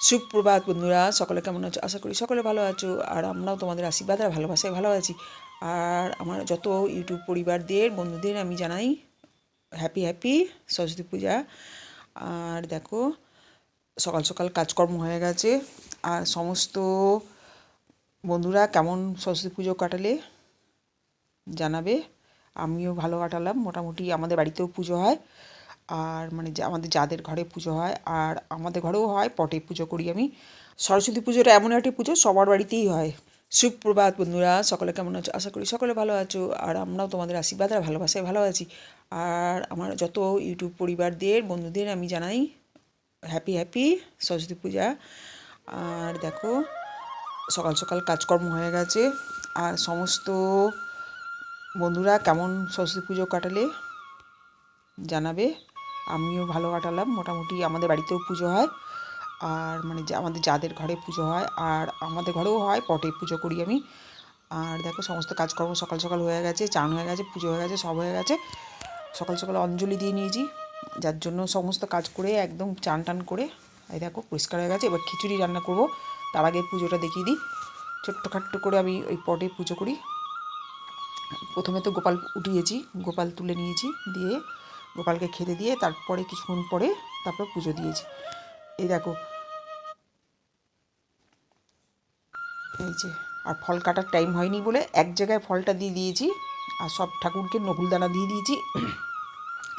সুপ্রভাত বন্ধুরা, সকলে কেমন আছো? আশা করি সকলে ভালো আছো। আর আমরাও তোমাদের আশীর্বাদ আর ভালোবাসায় ভালো আছি। আর আমার যত ইউটিউব পরিবারদের বন্ধুদের আমি জানাই হ্যাপি হ্যাপি সরস্বতী পূজা। আর দেখো, সকাল সকাল কাজকর্ম হয়ে গেছে। আর সমস্ত বন্ধুরা কেমন সরস্বতী পুজো কাটালে জানাবে। আমিও ভালো কাটালাম, মোটামুটি আমাদের বাড়িতেও পুজো হয়। আর মানে আমাদের যাদের ঘরে পুজো হয় আর আমাদের ঘরেও হয়, পটে পুজো করি আমি। সরস্বতী পুজোটা এমন একটি পুজো সবার বাড়িতেই হয়। সুপ্রভাত বন্ধুরা, সকলে কেমন আছো? আশা করি সকলে ভালো আছো। আর আমরাও তোমাদের আশীর্বাদ আর ভালোবাসায় ভালো আছি। আর আমার যত ইউটিউব পরিবারদের বন্ধুদের আমি জানাই হ্যাপি হ্যাপি সরস্বতী পূজা। আর দেখো, সকাল সকাল কাজকর্ম হয়ে গেছে। আর সমস্ত বন্ধুরা কেমন সরস্বতী পুজো কাটালে জানাবে। আমিও ভালো কাটালাম, মোটামুটি আমাদের বাড়িতেও পুজো হয়। আর মানে আমাদের যাদের ঘরে পুজো হয় আর আমাদের ঘরেও হয়, পটে পুজো করি আমি। আর দেখো, সমস্ত কাজকর্ম সকাল সকাল হয়ে গেছে, চান হয়ে গেছে, পুজো হয়ে গেছে, সব হয়ে গেছে। সকাল সকাল অঞ্জলি দিয়ে নিয়েছি, যার জন্য সমস্ত কাজ করে একদম চান টান করে এই দেখো পরিষ্কার হয়ে গেছে। এবার খিচুড়ি রান্না করব, তার আগে পুজোটা দেখিয়ে দিই। ছোট্টখাট্ট করে আমি ওই পটে পুজো করি। প্রথমে তো গোপাল উঠিয়েছি, গোপাল তুলে নিয়েছি, দিয়ে গোপালকে খেতে দিয়ে তারপরে কিছুক্ষণ পরে তারপর পুজো দিয়েছি। এই দেখো, এই যে। আর ফল কাটার টাইম হয়নি বলে এক জায়গায় ফলটা দিয়ে দিয়েছি, আর সব ঠাকুরকে নকুলদানা দিয়ে দিয়েছি।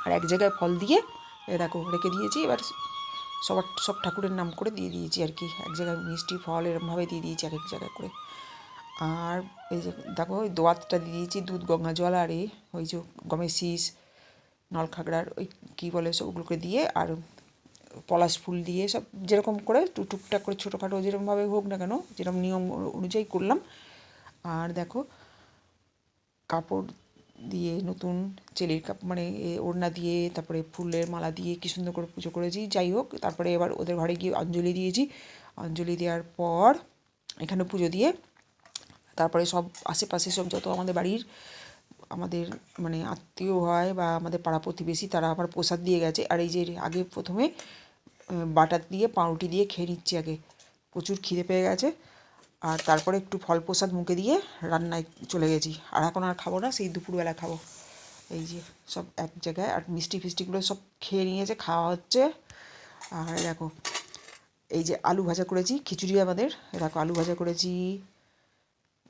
আর এক জায়গায় ফল দিয়ে এ দেখো রেখে দিয়েছি। এবার সব ঠাকুরের নাম করে দিয়ে দিয়েছি আর কি। এক জায়গায় মিষ্টি ফল এরমভাবে দিয়ে দিয়েছি এক এক জায়গায় করে। আর এই যে দেখো, ওই দোয়াতটা দিয়ে দিয়েছি, দুধ গঙ্গা জল আর ওই যে গমের শীষ, নলখাগড়ার ওই কী বলে সবগুলোকে দিয়ে, আর পলাশ ফুল দিয়ে সব যেরকম করে টুকটাক করে ছোটোখাটো যেরকমভাবে হোক না কেন, যেরকম নিয়ম অনুযায়ী করলাম। আর দেখো, কাপড় দিয়ে নতুন চেলির মানে ওড়না দিয়ে, তারপরে ফুলের মালা দিয়ে কী সুন্দর করে পুজো করেছি। যাই হোক, তারপরে এবার ওদের ঘরে গিয়ে অঞ্জলি দিয়েছি। অঞ্জলি দেওয়ার পর এখানে পুজো দিয়ে তারপরে সব আশেপাশে সব যত আমাদের বাড়ির আমাদের মানে আত্মীয় হয় বা আমাদের পাড়া প্রতিবেশী, তারা আবার প্রসাদ দিয়ে গেছে। আর এই যে আগে প্রথমে বাটার দিয়ে পাউরুটি দিয়ে খেয়ে নিচ্ছি আগে, প্রচুর খিদে পেয়ে গেছে। আর তারপরে একটু ফল প্রসাদ মুখে দিয়ে রান্নায় চলে গেছি। আর এখন আর খাবো না, সেই দুপুরবেলা খাবো। এই যে সব এক জায়গায়, আর মিষ্টি ফিষ্টিগুলো সব খেয়ে নিয়েছে, খাওয়া হচ্ছে। আর দেখো, এই যে আলু ভাজা করেছি, খিচুড়ি আমাদের। দেখো, আলু ভাজা করেছি,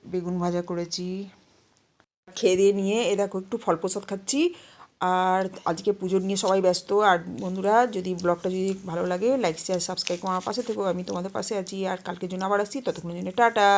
বেগুন ভাজা করেছি। খেয়ে দিয়ে নিয়ে দেখো একটু ফল প্রসাদ খাচ্ছি। আর আজকে পুজো নিয়ে সবাই ব্যস্ত। আর বন্ধুরা, যদি ব্লগটা যদি ভালো লাগে, লাইক শেয়ার সাবস্ক্রাইব আমার পাশে থেকো, আমি তোমাদের পাশে আছি। আর কালকের জন্য আবার আসছি, ততক্ষণের জন্য টাটা।